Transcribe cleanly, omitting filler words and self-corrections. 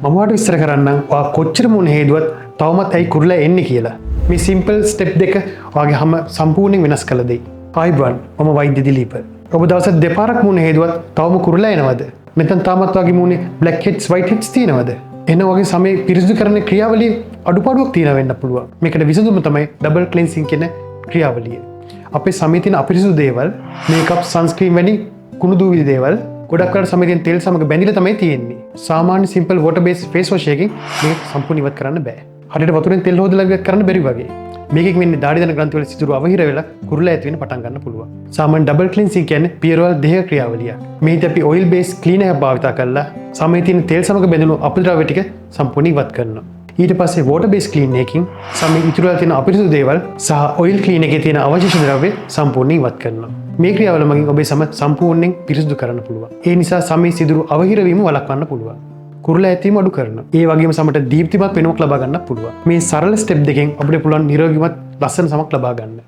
මම ඔයාලට විස්තර කරන්නම් ඔයා කොච්චර මුණ හේදුවත් තවමත් ඇයි කුරුල්ලා එන්නේ කියලා. මේ සිම්පල් ස්ටෙප් දෙක ඔයාගේ හැම සම්පූර්ණයෙන් වෙනස් කළ දෙයි. ආයිබන් මම වෛද්‍ය දිලීප. ඔබ දවසක් දෙපාරක් මුණ හේදුවත් තවම කුරුල්ලා එනවද? නැත්නම් තාමත් ඔයාගේ මුණේ black heads white heads තියෙනවද? එන වගේ සමේ පිරිසිදු කරන ක්‍රියාවලිය අඩුපාඩුවක් තියෙන වෙන්න පුළුවන්. මේකට විසඳුම තමයි ඩබල් ක්ලෙන්සිං කියන ක්‍රියාවලිය. අපේ සමේ තියෙන අපිරිසිදු දේවල්, මේකප්, සන්ස්ක්‍රීන් වැනි කුණු දූවිලි දේවල් ගොඩක් වෙලාවට සමේ තියෙන තෙල් සමග බැඳිලා තමයි තියෙන්නේ. සාමාන්‍ය simple water base face wash එකකින් මේක සම්පූර්ණ ඉවත් කරන්න බෑ. හරියට වතුරෙන් තෙල් හොදලා ඉවත් කරන්න බැරි වගේ. මේකෙන් වෙන්නේ දාඩි දන ග්‍රන්ථි වල සිදුරු අවහිර වෙලා කුරුල්ලා ඇති වෙන්න පටන් ගන්න පුළුවන්. සාමාන්‍ය ඩබල් ක්ලෙන්සිං කියන්නේ පියරවල් දෙක ක්‍රියාවලියක්. මේකදී අපි ඔයිල් බේස් ක්ලීනර් එකක් භාවිත කරලා සමේ තියෙන තෙල් සමග බැඳුණු අපද්‍රව්‍ය ටික සම්පූර්ණ ඉවත් කරනවා. ඊට පස්සේ වෝටර් බේස් ක්ලීන් එකකින් සමේ ඉතුරු වෙලා තියෙන අපිරිසුදු දේවල් සහ ඔයිල් ක්ලීන් එකේ තියෙන අවශේෂ ද්‍රව්‍ය සම්පූර්ණයෙන් ඉවත් කරනවා. මේ ක්‍රියාවල මගින් ඔබේ සම සම්පූර්ණයෙන් පිරිසිදු කරන්න පුළුවන්. ඒ නිසා සමේ සිදුරු අවහිර වීම වළක්වන්න පුළුවන්. කුරුල්ලා ඇතිවීම අඩු කරනවා. ඒ වගේම සමට දීප්තිමත් පෙනුමක් ලබා ගන්න පුළුවන්. මේ සරල ස්ටෙප් දෙකෙන් අපිට පුළුවන් නිරෝගීමත් ලස්සන සමක් ලබා ගන්න.